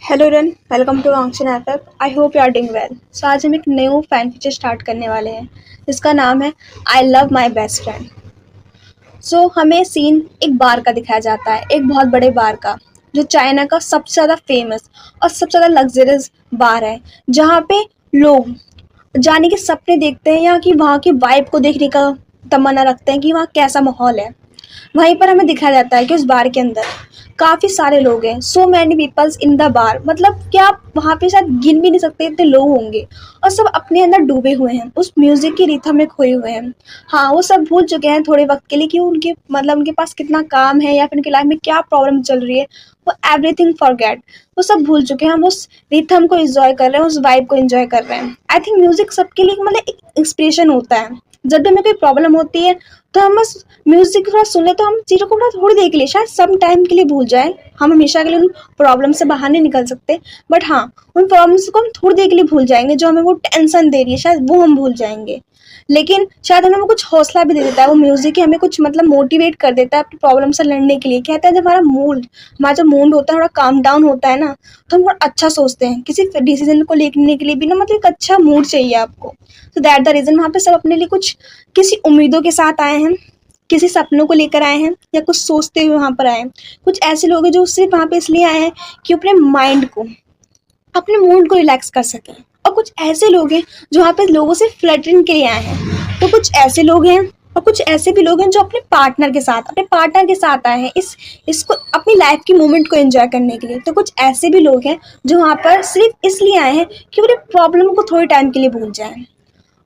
Hello run, welcome to auction F. I hope you are doing well. So आज हम एक new fan feature start करने वाले हैं जिसका नाम है I love my best friend. So हमें सीन एक बार का दिखाया जाता है, एक बहुत बड़े बार का, जो चाइना का सबसे ज़्यादा फेमस और सबसे ज़्यादा लग्जरियस बार है, जहाँ पे लोग जाने के सपने देखते हैं, यहाँ की वहाँ की वाइब को देखने का तमन्ना रखते हैं कि वहाँ कैसा माहौल है। वहीं पर हमें दिखाया जाता है कि उस बार के अंदर काफ़ी सारे लोग हैं, so many peoples in the bar, मतलब कि आप वहाँ पे शायद गिन भी नहीं सकते इतने लोग होंगे। और सब अपने अंदर डूबे हुए हैं, उस म्यूजिक की रिथम में खोए हुए हैं। हाँ, वो सब भूल चुके हैं थोड़े वक्त के लिए कि उनके मतलब उनके पास कितना काम है या फिर उनकी लाइफ में क्या प्रॉब्लम चल रही है। वो एवरीथिंग फॉरगेट, वो सब भूल चुके हैं। हम उस रिथम को एंजॉय कर रहे हैं, उस वाइब को एंजॉय कर रहे हैं। आई थिंक म्यूजिक सबके लिए मतलब एक इंस्पिरेशन होता है। जब भी हमें कोई प्रॉब्लम होती है तो हम बस म्यूजिक थोड़ा सुन ले, तो हम चीज़ों को थोड़ी देर के लिए, शायद सम टाइम के लिए भूल जाए। हम हमेशा के लिए उन प्रॉब्लम से बाहर नहीं निकल सकते, बट हाँ, उन प्रॉब्लम्स को हम थोड़ी देर के लिए भूल जाएंगे। जो हमें वो टेंशन दे रही है शायद वो हम भूल जाएंगे, लेकिन शायद हमें वो कुछ हौसला भी दे देता है। वो म्यूजिक ही हमें कुछ मतलब मोटिवेट कर देता है अपनी प्रॉब्लम से लड़ने के लिए। कहता है जब हमारा जो मूड होता है थोड़ा काम डाउन होता है ना, तो हम थोड़ा अच्छा सोचते हैं। किसी डिसीजन को लेने के लिए भी ना मतलब एक अच्छा मूड चाहिए आपको। तो दैट द रीज़न वहाँ पे सब अपने लिए कुछ किसी उम्मीदों के साथ आए हैं, किसी सपनों को लेकर आए हैं, या कुछ सोचते हुए वहाँ पर आए हैं। कुछ ऐसे लोग हैं जो सिर्फ वहाँ पे इसलिए आए हैं कि अपने माइंड को, अपने मूड को रिलैक्स कर सकें। और कुछ ऐसे लोग हैं जो वहाँ पे लोगों से फ्लर्टिंग के लिए आए हैं। तो कुछ ऐसे लोग हैं, और कुछ ऐसे भी लोग हैं जो अपने पार्टनर के साथ आए हैं इसको अपनी लाइफ की मोमेंट को एंजॉय करने के लिए। तो कुछ ऐसे भी लोग हैं जो वहाँ पर सिर्फ इसलिए आए हैं कि वो अपने प्रॉब्लम को थोड़े टाइम के लिए भूल जाएं।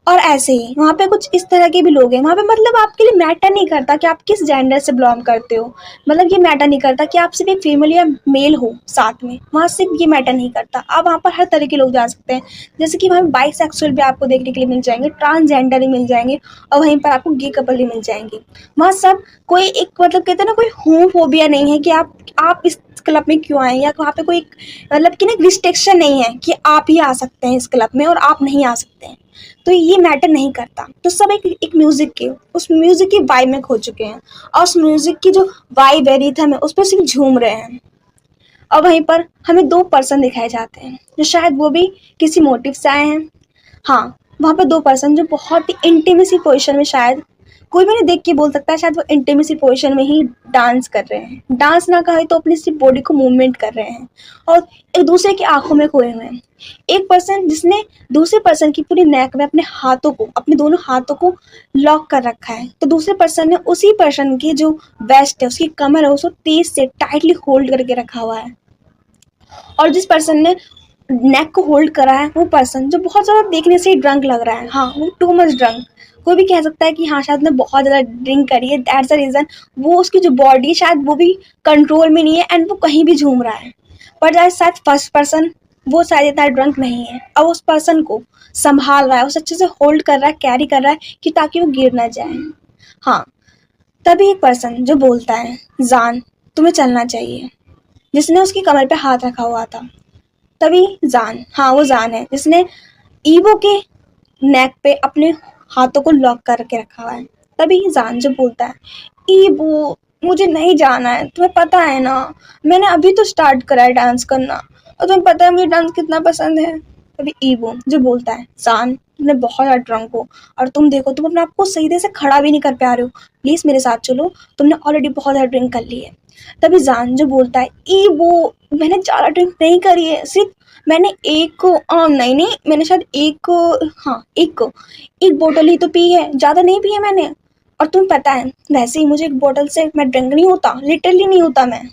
और ऐसे ही वहाँ पे कुछ इस तरह के भी लोग हैं। वहाँ पे मतलब आपके लिए मैटर नहीं करता कि आप किस जेंडर से बिलोंग करते हो, मतलब ये मैटर नहीं करता कि आप सिर्फ एक फीमेल या मेल हो साथ में। वहाँ सिर्फ ये मैटर नहीं करता, आप वहाँ पर हर तरह के लोग जा सकते हैं। जैसे कि वहाँ बाइसेक्सुअल भी आपको देखने के लिए मिल जाएंगे, ट्रांसजेंडर भी मिल जाएंगे, और वहीं पर आपको गे कपल भी मिल जाएंगे। वहाँ सब कोई एक मतलब कहते हैं ना, कोई होमोफोबिया नहीं है कि आप इस क्लब में क्यों आए, या वहाँ पे कोई मतलब कि ना रिस्ट्रिक्शन नहीं है कि आप ही आ सकते हैं इस क्लब में और आप नहीं आ सकते हैं। तो ये मैटर नहीं करता। तो सब एक म्यूजिक के, उस म्यूजिक की वाइब में खो चुके हैं, और उस म्यूजिक की जो वाइब है, रिथम है, उस पर सिर्फ झूम रहे हैं। और वहीं पर हमें दो पर्सन दिखाए जाते हैं जो शायद वो भी किसी मोटिव से आए हैं। हाँ, वहाँ पे दो पर्सन जो बहुत ही इंटीमेसी पोजीशन में, शायद कोई भी नहीं देख के बोल सकता है शायद वो इंटीमेसी पोजीशन में ही डांस कर रहे हैं। डांस ना कहे तो अपनी सिर्फ बॉडी को मूवमेंट कर रहे हैं, और एक दूसरे की आंखों में खोए हुए हैं। एक पर्सन जिसने दूसरे पर्सन की पूरी नेक में अपने दोनों हाथों को लॉक कर रखा है, तो दूसरे पर्सन ने उसी पर्सन की जो वेस्ट है, उसकी कमर है, उसको तेज से टाइटली होल्ड करके रखा हुआ है। और जिस पर्सन ने नेक को होल्ड करा है, वो पर्सन जो बहुत ज़्यादा देखने से ही ड्रंक लग रहा है, हाँ वो टू मच ड्रंक। कोई भी कह सकता है कि हाँ शायद उसने बहुत ज़्यादा ड्रिंक करी है, दैट्स द रीज़न वो उसकी जो बॉडी शायद वो भी कंट्रोल में नहीं है, एंड वो कहीं भी झूम रहा है। पर शायद फर्स्ट पर्सन वो शायद इतना ड्रंक नहीं है, अब उस पर्सन को संभाल रहा है, उस अच्छे से होल्ड कर रहा है, कैरी कर रहा है कि ताकि वो गिर ना जाए। हाँ, तभी एक पर्सन जो बोलता है जान तुम्हें चलना चाहिए, जिसने उसकी कमर पे हाथ रखा हुआ था। तभी जान, हाँ वो जान है जिसने ईवो के नेक पे अपने हाथों को लॉक करके रखा हुआ है। तभी जान जो बोलता है ईवो मुझे नहीं जाना है, तुम्हें पता है ना मैंने अभी तो स्टार्ट करा है डांस करना, और तुम्हें पता है मुझे डांस कितना पसंद है। तभी ईवो जो बोलता है जान तुमने बहुत ज़्यादा ड्रंक हो, और तुम देखो तुम अपने आप को सही से खड़ा भी नहीं कर पा रहे हो, प्लीज़ मेरे साथ चलो, तुमने ऑलरेडी बहुत ज़्यादा ड्रिंक कर ली है। तभी जान जो बोलता है ईवो मैंने ज़्यादा ड्रिंक नहीं करी है, सिर्फ मैंने नहीं नहीं मैंने शायद एक बोतल ही तो पी है, ज़्यादा नहीं पी है मैंने। और तुम्हें पता है वैसे ही मुझे एक बोतल से मैं ड्रिंक नहीं होता, लिटरली नहीं होता मैं।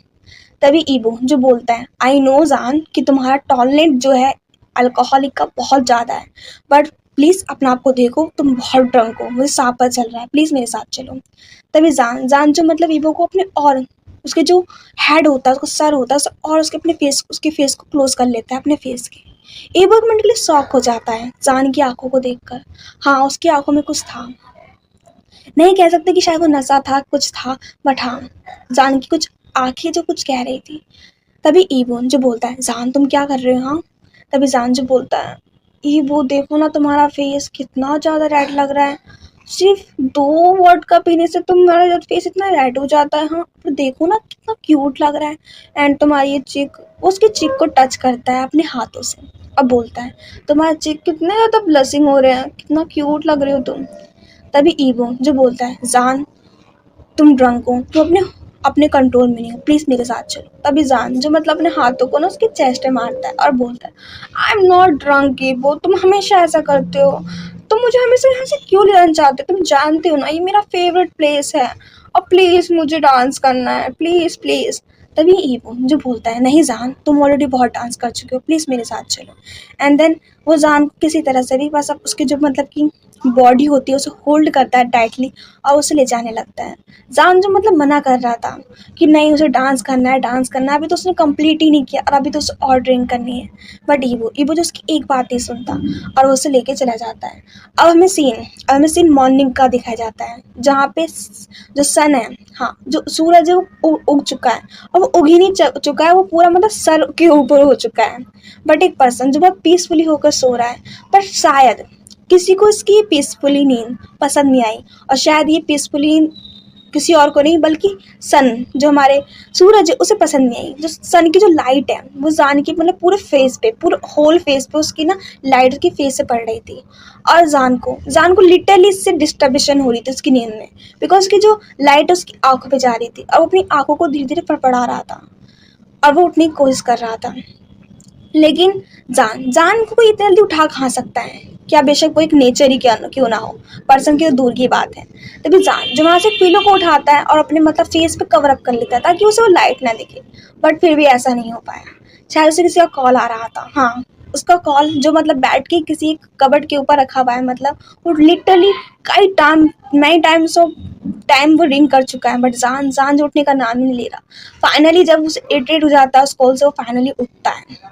तभी ईवो जो बोलता है आई नो जान कि तुम्हारा टॉलरेंट जो है अल्कोहलिक का बहुत ज़्यादा है, बट प्लीज़ अपना आप को देखो, तुम बहुत ड्रंक हो, मुझे सांप पर चल रहा है, प्लीज़ मेरे साथ चलो। तभी जान जान जो मतलब ईवो को अपने, और उसके जो हेड होता है, उसका सर होता है, और उसके फेस को क्लोज कर लेता है अपने फेस के। ईवो एक मिनट के लिए शॉक हो जाता है जान की आंखों को देखकर। हाँ, उसकी आंखों में कुछ था, नहीं कह सकते कि शायद वो नशा था, कुछ था, बट हाँ जान की कुछ आंखें जो कुछ कह रही थी। तभी ईवो जो बोलता है जान तुम क्या कर रहे हो। हाँ, तभी जान जो बोलता है ईवो देखो ना तुम्हारा फेस कितना ज़्यादा रेड लग रहा है, सिर्फ 2 वोडका पीने से तुम्हारा फेस इतना रेड हो जाता है। हाँ, पर देखो ना कितना क्यूट लग रहा है। एंड तुम्हारी ये चिक, उसकी चिक को टच करता है अपने हाथों से, अब बोलता है तुम्हारे चिक कितने ज़्यादा ब्लशिंग हो रहे हैं, कितना क्यूट लग रहे हो तुम। तभी ईवो जो बोलता है जान तुम ड्रंक हो, तुम अपने अपने कंट्रोल में नहीं हो, प्लीज़ मेरे साथ चलो। तभी जान जो मतलब अपने हाथों को ना उसके चेस्ट में मारता है और बोलता है I am not drunk evo, तुम हमेशा ऐसा करते हो, तुम मुझे हमेशा यहाँ से क्यों ले जाना चाहते हो, तुम जानते हो ना ये मेरा फेवरेट प्लेस है और प्लीज़ मुझे डांस करना है, प्लीज़ प्लीज़। तभी ईवो जो बोलता है नहीं जान तुम ऑलरेडी बहुत डांस कर चुके हो, प्लीज़ मेरे साथ चलो। एंड देन वो जान को किसी तरह से भी बस अब उसकी जो मतलब कि बॉडी होती है उसे होल्ड करता है टाइटली और उसे ले जाने लगता है। जान जो मतलब मना कर रहा था कि नहीं उसे डांस करना है, डांस करना है, अभी तो उसने कंप्लीट ही नहीं किया और अभी तो उसे और ड्रिंक करनी है। बट ईवो जो उसकी एक बात नहीं सुनता और वो उसे लेके चला जाता है। अब हमें सीन मॉर्निंग का दिखाया जाता है जहाँ पे जो सन है, हाँ जो सूरज है वो उग चुका है और वो उग ही नहीं चुका है, वो पूरा मतलब सर के ऊपर हो चुका है। बट एक पर्सन जो बहुत पीसफुली होकर सो रहा है, पर शायद किसी को इसकी पीसफुली नींद पसंद नहीं आई और शायद ये पीसफुली किसी और को नहीं बल्कि सन जो हमारे सूरज है उसे पसंद नहीं आई। जो सन की जो लाइट है वो जान की मतलब पूरे होल फेस पे उसकी ना लाइट उसकी फेस से पड़ रही थी और जान को लिटरली इससे डिस्टर्बेशन हो रही थी उसकी नींद में, बिकॉज उसकी जो लाइट उसकी आंखों पे जा रही थी और अपनी आंखों को धीरे धीरे फड़फड़ा रहा था और वो उठने की कोशिश कर रहा था। लेकिन जान को कोई इतनी जल्दी उठा कहाँ सकता है, क्या बेशक वो एक नेचर ही क्यों ना हो, पर्सन की तो दूर की बात है। तभी जान जो वहाँ से पिलो को उठाता है और अपने मतलब फेस पे कवर अप कर लेता है ताकि उसे वो लाइट ना दिखे। बट फिर भी ऐसा नहीं हो पाया, शायद उसे किसी का कॉल आ रहा था। हाँ, उसका कॉल जो मतलब बैठ के किसी कबर्ड के ऊपर रखा हुआ है, मतलब वो लिटरली कई टाइम्स ऑफ टाइम वो रिंग कर चुका है। बट जान जो उठने का नाम ही नहीं ले रहा। फाइनली जब उसे इरिटेट हो जाता है उस कॉल से, वो फाइनली उठता है।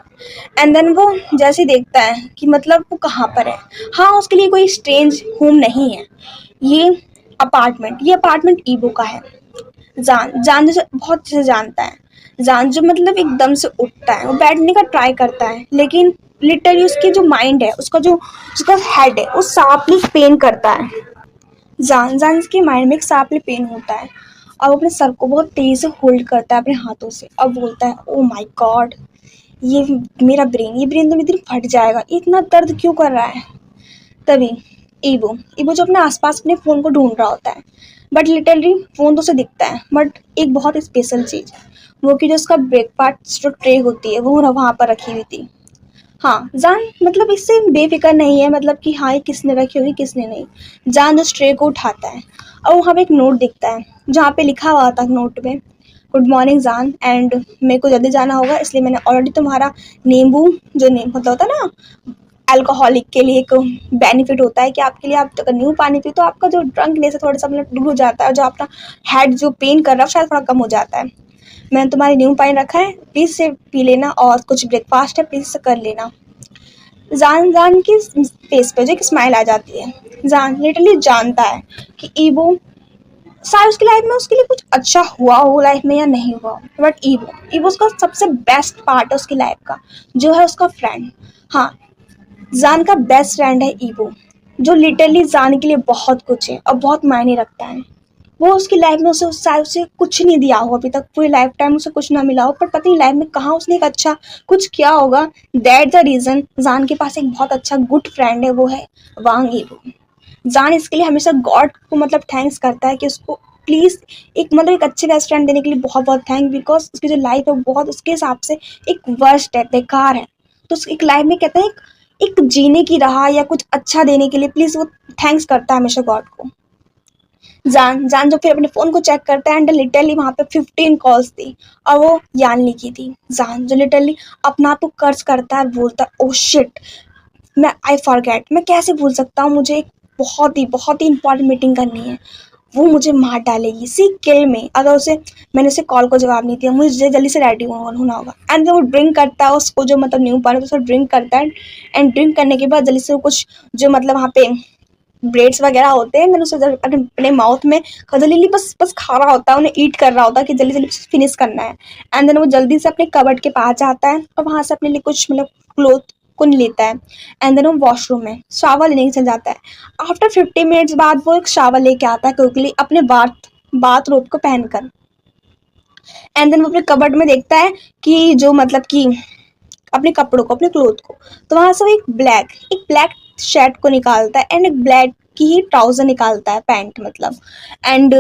एंड देन वो जैसे ही देखता है कि मतलब वो कहाँ पर है, हाँ उसके लिए कोई स्ट्रेंज होम नहीं है, ये अपार्टमेंट ईवो का है। जान जो बहुत अच्छे से जानता है। जान जो मतलब एकदम से उठता है, वो बैठने का ट्राई करता है लेकिन लिटरली उसकी जो माइंड है, उसका हेड है वो शार्पली पेन करता है। जान के माइंड में एक शार्पली पेन होता है और वो अपने सर को बहुत तेज से होल्ड करता है अपने हाथों से और बोलता है ओ माय गॉड, ये ये ब्रेन तो मेरे दिन फट जाएगा, इतना दर्द क्यों कर रहा है। तभी ईवो जो अपने आसपास अपने फ़ोन को ढूंढ रहा होता है, बट लिटरली फ़ोन तो उसे दिखता है बट एक बहुत स्पेशल चीज़, वो कि जो उसका ब्रेकफास्ट जो ट्रे होती है वो वहाँ पर रखी हुई थी। हाँ, जान मतलब इससे बेफिक्र नहीं है मतलब कि हाँ ये किसने रखी होगी किसने नहीं। जान उस ट्रे को उठाता है और वहाँ पे एक नोट दिखता है जहाँ पे लिखा हुआ था नोट पे गुड मॉर्निंग जान, एंड मेरे को जल्दी जाना होगा इसलिए मैंने ऑलरेडी तुम्हारा नींबू जो नींबू मतलब होता है ना अल्कोहलिक के लिए एक बेनिफिट होता है कि आपके लिए आप अगर नींबू पानी पिए तो आपका जो ड्रंकनेस है थोड़ा सा मतलब दूर हो जाता है और जो अपना हेड जो पेन कर रहा है शायद थोड़ा कम हो जाता है। मैंने तुम्हारे नींबू पानी रखा है, प्लीज़ से पी लेना और कुछ ब्रेकफास्ट है प्लीज़ से कर लेना। जान की फेस पे जो एक स्माइल आ जाती है। जान लिटरली जानता है कि ईवो शायद उसकी लाइफ में उसके लिए कुछ अच्छा हुआ हो लाइफ में या नहीं हुआ, बट ईवो उसका सबसे बेस्ट पार्ट है उसकी लाइफ का, जो है उसका फ्रेंड। हाँ, जान का बेस्ट फ्रेंड है ईवो, जो लिटरली जान के लिए बहुत कुछ है और बहुत मायने रखता है। वो उसकी लाइफ में उसे शायद उसे कुछ नहीं दिया हो अभी तक, पूरी लाइफ टाइम उसे कुछ ना मिला हो, पर पता नहीं लाइफ में कहाँ उसने एक अच्छा कुछ किया होगा। दैट द रीज़न जान के पास एक बहुत अच्छा गुड फ्रेंड है, वो है वांग ईवो। जान इसके लिए हमेशा गॉड को मतलब थैंक्स करता है कि उसको प्लीज़ एक अच्छे बेस्ट फ्रेंड देने के लिए बहुत बहुत थैंक, बिकॉज उसकी जो लाइफ है वो बहुत उसके हिसाब से एक वर्स्ट है, बेकार है। तो उसकी एक लाइफ में कहते हैं एक जीने की राह या कुछ अच्छा देने के लिए प्लीज़ वो थैंक्स करता है हमेशा गॉड को। जान जो फिर अपने फ़ोन को चेक करता है एंड लिटरली वहाँ पे 15 कॉल्स थी और वो यानली की थी। जान जो लिटरली अपना आप को कर्ज करता है और बोलता है ओह शिट, मैं आई फॉरगेट, मैं कैसे भूल सकता हूँ, मुझे एक बहुत ही इंपॉर्टेंट मीटिंग करनी है, वो मुझे मार डालेगी, सी किल में अगर मैंने उसे कॉल को जवाब नहीं दिया, मुझे जल्दी से रेडी होना होगा। एंड वो ड्रिंक करता है उसको जो मतलब न्यू पानी उसको ड्रिंक करता है एंड ड्रिंक करने के बाद जल्दी से वो कुछ जो मतलब वहाँ पे ब्रेड्स वगैरह होते हैं मैंने उसे अपने माउथ में जल्दी बस खा रहा होता है, उन्हें ईट कर रहा होता है कि जल्दी जल्दी फिनिश करना है। एंड देन वो जल्दी से अपने कबर्ड के पास जाता है और वहाँ से अपने लिए कुछ मतलब को लेता है एंड देन वो वॉशरूम में शावर लेने चल जाता है। आफ्टर 50 मिनट्स बाद वो एक शावर लेके आता है क्विकली अपने बाथ रोब को पहनकर एंड देन वो अपने कबर्ड में देखता है कि जो मतलब कि अपने कपड़ों को, अपने क्लोथ को, तो वहां से वो एक ब्लैक शर्ट को निकालता है एंड एक ब्लैक की ही ट्राउजर निकालता है, पैंट मतलब। एंड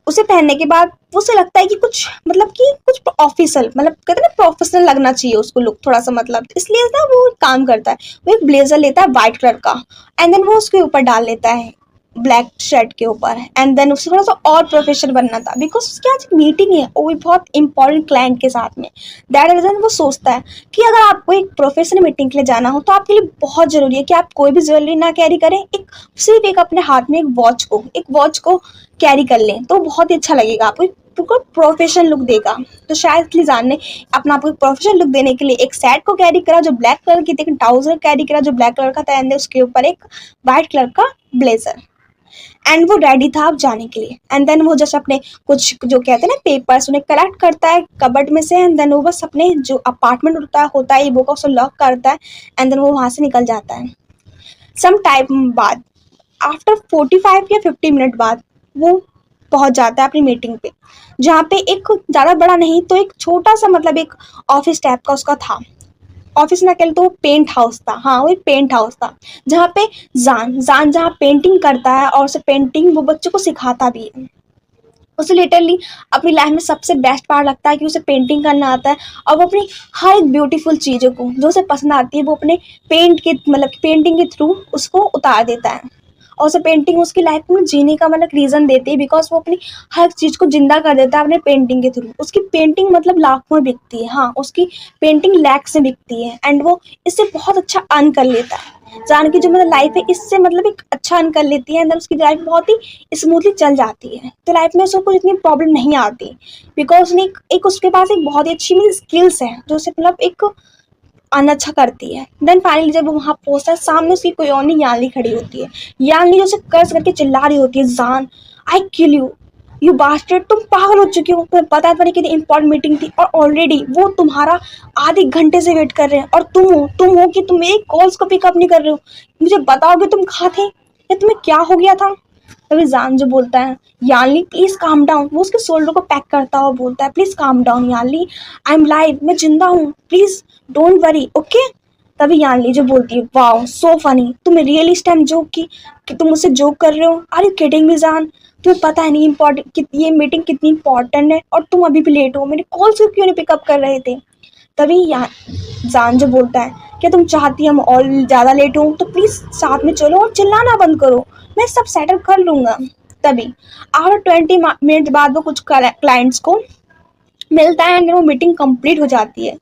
उसे पहनने के बाद उसे लगता है कि कुछ मतलब कि कुछ ऑफिशियल, मतलब कहते हैं ना प्रोफेशनल लगना चाहिए उसको लुक थोड़ा सा, मतलब इसलिए ना वो एक काम करता है, वो एक ब्लेजर लेता है वाइट कलर का एंड देन वो उसके ऊपर डाल लेता है ब्लैक शर्ट के ऊपर एंड देन उसे थोड़ा सा और प्रोफेशनल बनना था बिकॉज उसकी आज मीटिंग है, वो भी बहुत इंपॉर्टेंट क्लाइंट के साथ में। दैट रीजन वो सोचता है कि अगर आपको एक प्रोफेशनल मीटिंग के लिए जाना हो तो आपके लिए बहुत जरूरी है कि आप कोई भी ज्वेलरी ना कैरी करें, एक सिर्फ एक अपने हाथ में एक वॉच को कैरी कर लें तो बहुत ही अच्छा लगेगा आपको, बिल्कुल प्रोफेशनल लुक देगा। तो शायद इसलिए जान ने अपना आपको एक प्रोफेशनल लुक देने के लिए एक सेट को कैरी करा जो ब्लैक कलर की थी, एक ट्राउजर कैरी करा जो ब्लैक कलर का था एंड उसके ऊपर एक वाइट कलर का ब्लेजर एंड वो रेडी था अब जाने के लिए। एंड देन वो जस्ट अपने कुछ जो कहते हैं ना पेपर्स उन्हें कलेक्ट करता है कबर्ड में से एंड देन वो बस अपने जो अपार्टमेंट होता है वो को उसे लॉक करता है एंड देन वो वहां से निकल जाता है। सम टाइम बाद, आफ्टर 45 या 50 मिनट बाद, वो पहुंच जाता है अपनी मीटिंग पे, जहाँ पे एक ज़्यादा बड़ा नहीं तो एक छोटा सा मतलब एक ऑफिस टाइप का उसका था। ऑफिस ना कह तो वो पेंट हाउस था, हाँ वो एक पेंट हाउस था जहाँ पे जान जान जहाँ पेंटिंग करता है और उसे पेंटिंग वो बच्चों को सिखाता भी है। उसे लिटरली अपनी लाइफ में सबसे बेस्ट पार्ट लगता है कि उसे पेंटिंग करना आता है और वो अपनी हर एक ब्यूटीफुल चीज़ों को जो उसे पसंद आती है वो अपने पेंटिंग के थ्रू उसको उतार देता है और उसे पेंटिंग उसकी लाइफ में जीने का मतलब रीज़न देती है बिकॉज वो अपनी हर चीज़ को जिंदा कर देता है अपने पेंटिंग के थ्रू। उसकी पेंटिंग मतलब लाखों में बिकती है, हाँ उसकी पेंटिंग लैक्स में बिकती है एंड वो इससे बहुत अच्छा अर्न कर लेता है। जान की जो मतलब लाइफ है इससे मतलब एक अच्छा अर्न कर लेती है एंड उसकी लाइफ बहुत ही स्मूथली चल जाती है, तो लाइफ में उसको कोई इतनी प्रॉब्लम नहीं आती बिकॉज उसने एक उसके पास एक बहुत ही अच्छी स्किल्स है जो उसे मतलब एक अनअच्छा करती है। देन फाइनली जब वो वहाँ पहुंचता है सामने उसकी कोई और नहीं यानली खड़ी होती है। यानली जो उसे कर्ज करके चिल्ला रही होती है, जान आई किल यू बास्टर्ड, तुम पागल हो चुकी हो, तुम्हें पता है तुम्हारी कितनी इंपॉर्टेंट मीटिंग थी और ऑलरेडी वो तुम्हारा आधे घंटे से वेट कर रहे हैं और तुम हो कि तुम मेरी कॉल्स को पिकअप नहीं कर रहे हो, मुझे बताओगे तुम कहाँ थे या तुम्हें क्या हो गया था। तभी जान जो बोलता है यानली प्लीज काम डाउन, वो उसके शोल्डर को पैक करता हुआ बोलता है please calm down Yanli, I am live, मैं जिंदा हूँ, प्लीज डोंट वरी ओके। तभी यानली जो बोलती है वाओ सो फनी, तुम रियली इस टाइम जोक की कि तुम मुझसे जोक कर रहे हो, आर यू किडिंग मी जान, तुम्हें पता है नहीं इम्पोर्टेंट ये मीटिंग कितनी इंपॉर्टेंट है और तुम अभी भी लेट हो, मेरे कॉल से क्यों नहीं पिकअप कर रहे थे। तभी जान जो बोलता है क्या तुम चाहती हम और ज़्यादा लेट हो तो प्लीज़ साथ में चलो और चिल्लाना बंद करो, मैं सब सेटल कर लूँगा। तभी आफ्टर 20 मिनट बाद वो कुछ क्लाइंट्स को मिलता है एंड वो मीटिंग कंप्लीट हो जाती है।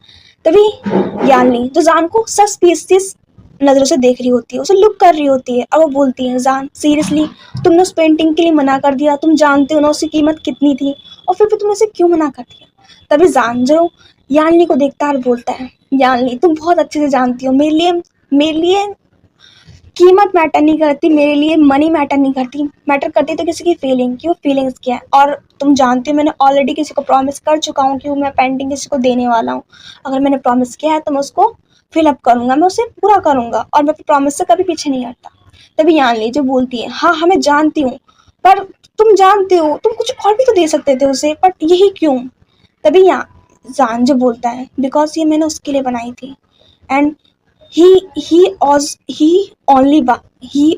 तभी यानली जो जान को सस्पिशियस नज़रों से देख रही होती है, उसे लुक कर रही होती है और वो बोलती है जान सीरियसली तुमने उस पेंटिंग के लिए मना कर दिया, तुम जानते हो ना उसकी कीमत कितनी थी और फिर तुमने उसे क्यों मना कर दिया। तभी जान जो यानली को देखता है और बोलता है यानली तुम बहुत अच्छे से जानती हो मेरे लिए कीमत मैटर नहीं करती, मेरे लिए मनी मैटर नहीं करती, मैटर करती तो किसी की फीलिंग की, वो फीलिंग्स क्या है। और तुम जानती हो मैंने ऑलरेडी किसी को प्रॉमिस कर चुका हूँ कि मैं पेंटिंग किसी को देने वाला हूँ, अगर मैंने प्रॉमिस किया है तो मैं उसको फिलअप करूँगा, मैं उसे पूरा करूँगा और मैं प्रॉमिस से कभी पीछे नहीं हटता। तभी यानली जो बोलती है हाँ हाँ मैं जानती हूँ पर तुम जानते हो तुम कुछ और भी तो दे सकते थे उसे, बट यही क्यों। तभी यहाँ जान जो बोलता है बिकॉज ये मैंने उसके लिए बनाई थी एंड ही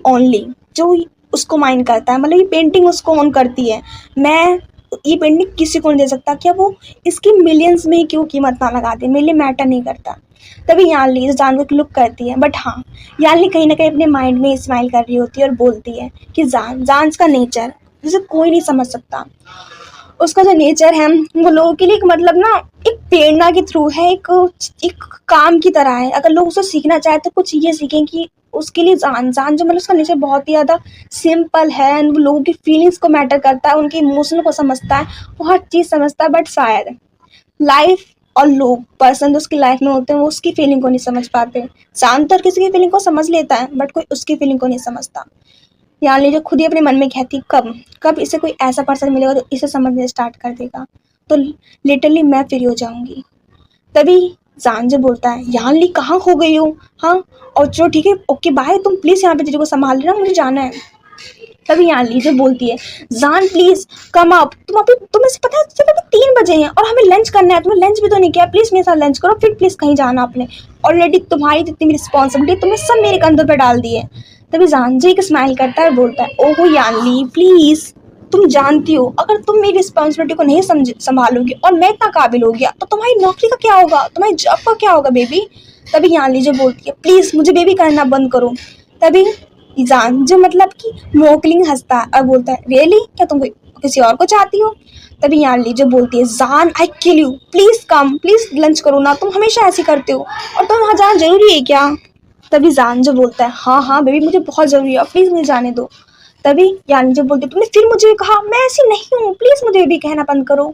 ओनली जो उसको माइंड करता है, मतलब ये पेंटिंग उसको ऑन करती है, मैं ये पेंटिंग किसी को नहीं दे सकता, क्या वो इसकी मिलियंस में ही क्यों कीमत ना लगा दे, मेरे लिए मैटर नहीं करता। तभी यानली इस जानवर की लुक करती है बट हाँ यानली कहीं ना कहीं अपने माइंड में स्माइल कर रही होती है और बोलती है कि जान का नेचर जिसे कोई नहीं समझ सकता, उसका जो नेचर है वो लोगों के लिए एक मतलब ना एक प्रेरणा के थ्रू है, एक काम की तरह है। अगर लोग उसे सीखना चाहे तो कुछ ये सीखें कि उसके लिए जान जो मतलब उसका नेचर बहुत ही ज़्यादा सिंपल है एंड वो लोगों की फीलिंग्स को मैटर करता है, उनके इमोशन को समझता है, वो हर चीज़ समझता है। बट शायद लाइफ और लोग पर्सन जो उसकी लाइफ में होते हैं वो उसकी फीलिंग को नहीं समझ पाते। जान तो हर किसी की फीलिंग को समझ लेता है बट कोई उसकी फीलिंग को नहीं समझता। यानी जो खुद ही अपने मन में कहती कब इसे कोई ऐसा पर्सन मिलेगा जो इसे समझने स्टार्ट कर देगा तो लिटरली मैं फ्री हो जाऊंगी। तभी जान जो बोलता है यान ली कहाँ खो गई हो? हाँ, और चलो ठीक है, ओके बाय, तुम प्लीज़ यहाँ पे जीजू को संभाल लेना, मुझे जाना है। तभी यहाँ ली जो बोलती है जान प्लीज कम अप, तुम्हें से पता है सिर्फ अभी 3 बजे हैं और हमें लंच करना है, तुमने लंच भी तो नहीं किया, प्लीज मेरे साथ लंच करो, फिर प्लीज कहीं जाना आपने, ऑलरेडी तुम्हारी जितनी भी रिस्पॉन्सिबिलिटी तुमने सब मेरे कंधों पे डाल दी है। तभी जान जी एक स्माइल करता है और बोलता है ओहो यानली प्लीज, तुम जानती हो अगर तुम मेरी रिस्पॉन्सिबिलिटी को नहीं संभालोगी और मैं इतना काबिल हो गया तो तुम्हारी नौकरी का क्या होगा, तुम्हारी जॉब का क्या होगा बेबी। तभी यानली जो बोलती है प्लीज मुझे बेबी करना बंद करो। तभी जान जो मतलब कि मोकलिंग हंसता है और बोलता है रियली, क्या तुम किसी और को चाहती हो? तभी यानली जो बोलती है जान I kill you, please come, please lunch करो ना, तुम हमेशा ऐसे करते हो और तुम वहाँ जाना जरूरी है क्या? तभी जान जो बोलता है हाँ हाँ बेबी मुझे बहुत जरूरी है, प्लीज मुझे जाने दो। तभी यानी जो बोलती है तुमने फिर मुझे कहा, मैं ऐसी नहीं हूँ, प्लीज मुझे बेबी कहना बंद करो।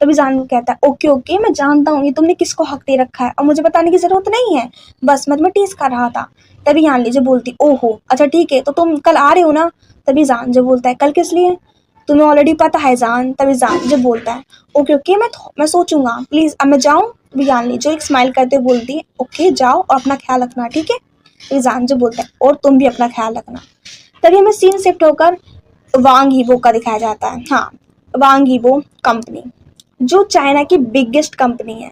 तभी जान कहता है ओके ओके मैं जानता हूँ ये तुमने किसको हक दे रखा है और मुझे बताने की जरूरत नहीं है, बस मैं तुम्हें टीज कर रहा था। तभी यानली जो बोलती ओहो अच्छा ठीक है तो तुम कल आ रहे हो ना? तभी जान जो बोलता है कल किस लिए, तुम्हें ऑलरेडी पता है जान। तभी जान जो बोलता है ओके ओके मैं सोचूंगा, प्लीज अब मैं जाऊँ? तभी यानली जो एक स्माइल करते हुए बोलती है ओके जाओ और अपना ख्याल रखना ठीक है। तभी जान जो बोलता है और तुम भी अपना ख्याल रखना। तभी हमें सीन शिफ्ट होकर वांग यीवो का दिखाया जाता है। हाँ, वांग यीवो कंपनी जो चाइना की बिगेस्ट कंपनी है,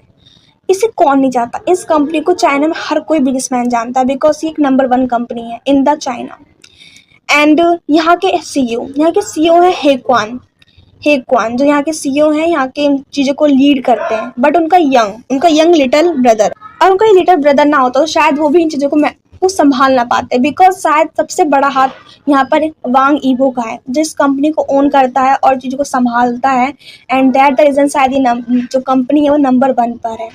इसे कौन नहीं जानता, इस कंपनी को चाइना में हर कोई बिजनेसमैन जानता है बिकॉज ये एक नंबर 1 कंपनी है इन द चाइना। एंड यहाँ के सीईओ है हे क्वान जो यहाँ के सीईओ हैं, यहाँ के चीज़ों को लीड करते हैं, बट उनका यंग लिटिल ब्रदर, और उनका ये लिटिल ब्रदर ना होता तो शायद वो भी इन चीज़ों को संभाल ना पाते बिकॉज शायद सबसे बड़ा हाथ यहाँ पर वांग ईवो का है जिस कंपनी को ओन करता है और चीज़ों को संभालता है। एंड दैट द रीजन शायद ये जो कंपनी है वो नंबर 1 पर है।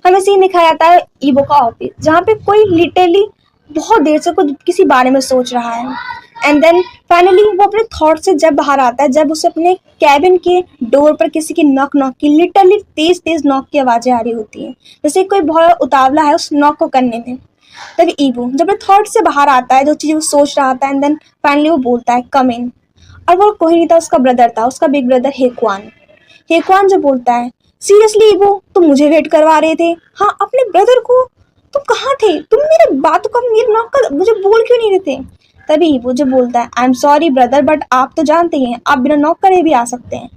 हमें सीन दिखाया जाता है ईवो का ऑफिस जहाँ पे कोई लिटरली बहुत देर से कुछ किसी बारे में सोच रहा है। एंड देन फाइनली वो अपने थॉट से जब बाहर आता है, जब उसे अपने कैबिन के डोर पर किसी की नॉक नॉक की लिटरली तेज तेज नॉक की आवाजें आ रही होती हैं, जैसे कोई बहुत उतावला है उस नॉक को करने में। तभी ईवो जब अपने थॉट से बाहर आता है, जो चीज़ें वो सोच रहा था, एंड देन फाइनली वो बोलता है कम इन। और वो कोई नहीं था, उसका ब्रदर था, उसका बिग ब्रदर हेक्वान जो बोलता है सीरियसली ईवो तुम मुझे वेट करवा रहे थे? हाँ अपने ब्रदर को, तुम कहाँ थे? तुम मेरे बातों का मेरे नॉक का मुझे बोल क्यों नहीं रहे थे? तभी वो जो बोलता है I am sorry brother but आप तो जानते ही हैं आप बिना नॉक करे भी आ सकते हैं।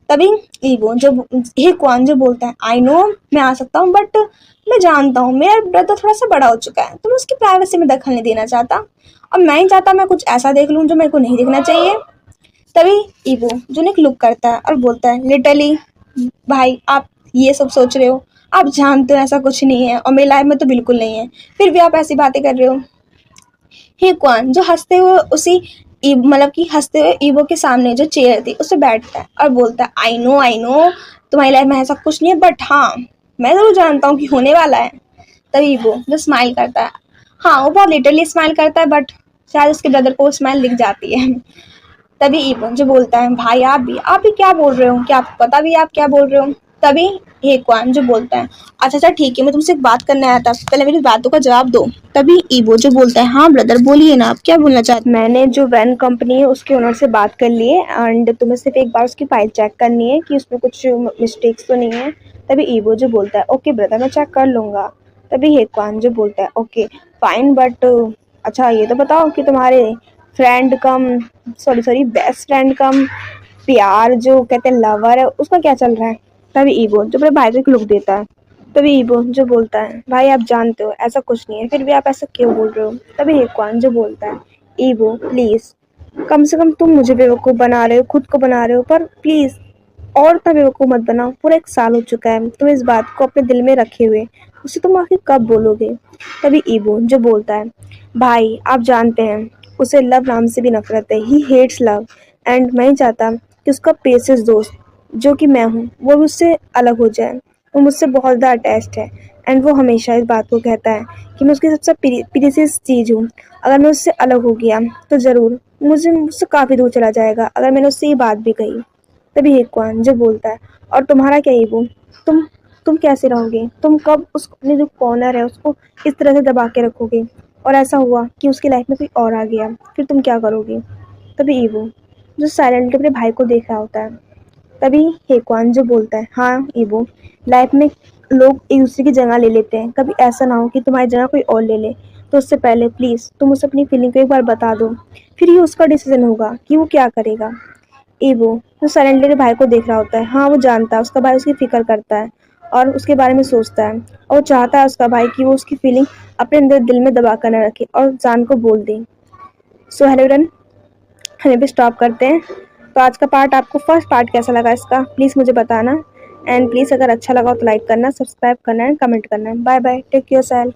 तभी ईवो जो हेक्वान जो बोलता है आई नो मैं आ सकता हूँ बट मैं जानता हूँ मेरा ब्रदर थोड़ा सा बड़ा हो चुका है तो मैं उसकी प्राइवेसी में दखल नहीं देना चाहता और मैं ही चाहता मैं कुछ ऐसा देख लूँ जो मेरे को नहीं देखना चाहिए। तभी ईवो जो एक लुक करता है और बोलता है लिटरली भाई आप ये सब सोच रहे हो, आप जानते हो ऐसा कुछ नहीं है और मेरी लाइफ में तो बिल्कुल नहीं है, फिर भी आप ऐसी बातें कर रहे हो। हेक्वान जो हंसते हुए उसी मतलब कि हंसते हुए ईवो के सामने जो चेयर थी उस पर बैठता है और बोलता है आई नो तुम्हारी लाइफ में ऐसा कुछ नहीं है बट हाँ मैं जरूर जानता हूँ कि होने वाला है। तभी वो जो स्माइल करता है, हाँ वो बहुत लिटरली स्माइल करता है बट शायद उसके ब्रदर को वो स्माइल दिख जाती है। तभी ईवो जो बोलता है भाई आप भी क्या बोल रहे हो, क्या आपको पता भी है आप क्या बोल रहे हो? तभी हेक्वान जो बोलता है अच्छा ठीक है मैं तुमसे एक बात करने आया था, पहले मेरी बातों का जवाब दो। तभी ईवो जो बोलता है हाँ ब्रदर बोलिए ना आप क्या बोलना चाहते हैं? मैंने जो वैन कंपनी है उसके ओनर से बात कर ली है एंड तुम्हें सिर्फ एक बार उसकी फाइल चेक करनी है कि उसमें कुछ मिस्टेक्स तो नहीं है। तभी ईवो जो बोलता है ओके ब्रदर मैं चेक कर लूँगा। तभी हेक्वान जो बोलता है ओके फाइन बट अच्छा ये तो बताओ कि तुम्हारे friend come sorry best friend come प्यार जो कहते हैं लवर है उसका क्या चल रहा है? तभी ईवो जो अपने भाई को एक लुक देता है। तभी ईवो जो बोलता है भाई आप जानते हो ऐसा कुछ नहीं है फिर भी आप ऐसा क्यों बोल रहे हो? तभी हेक्वान जो बोलता है ईवो प्लीज कम से कम तुम मुझे बेवकूफ़ बना रहे हो, खुद को बना रहे हो, पर प्लीज और इतना बेवकूफ़ मत बनाओ, पूरा 1 साल हो चुका है तुम इस बात को अपने दिल में रखे हुए, उसे तुम आखिर कब बोलोगे? तभी ईवो जो बोलता है भाई आप जानते हैं उसे लव नाम से भी नफरत है, ही हेट्स लव एंड मैं ही चाहता कि उसका प्रेशियस दोस्त जो कि मैं हूँ वो भी उससे अलग हो जाए, वो मुझसे बहुत ज़्यादा अटैच्ड है एंड वो हमेशा इस बात को कहता है कि मैं उसकी सबसे प्रीशियस चीज़ हूँ, अगर मैं उससे अलग हो गया तो ज़रूर मुझसे काफ़ी दूर चला जाएगा अगर मैंने उससे ये बात भी कही। तभी हेक्वान जो बोलता है और तुम्हारा क्या ईवो, तुम तुम कैसे रहोगे, तुम कब उस अपने जो कॉर्नर है उसको इस तरह से दबा के रखोगे और ऐसा हुआ कि उसकी लाइफ में कोई और आ गया फिर तुम क्या करोगे? तभी ईवो जो साइलेंटली अपने भाई को देख रहा होता है। तभी हेक्वान जो बोलता है हाँ ईवो लाइफ में लोग एक दूसरे की जगह ले लेते हैं, कभी ऐसा ना हो कि तुम्हारी जगह कोई और ले ले। तो उससे पहले प्लीज़ तुम उसे अपनी फीलिंग को एक बार बता दो, फिर ही उसका डिसीजन होगा कि वो क्या करेगा। एवो जो साइलेंटली भाई को देख रहा होता है, हाँ वो जानता है उसका भाई उसकी फिक्र करता है और उसके बारे में सोचता है, और वो चाहता है उसका भाई कि वो उसकी फीलिंग अपने अंदर दिल में दबा कर न रखे और जान को बोल दे। सो हेलो रन, हमें भी स्टॉप करते हैं। तो आज का पार्ट आपको फर्स्ट पार्ट कैसा लगा इसका प्लीज़ मुझे बताना, एंड प्लीज़ अगर अच्छा लगा हो तो लाइक करना, सब्सक्राइब करना एंड कमेंट करना। Bye bye, take your self.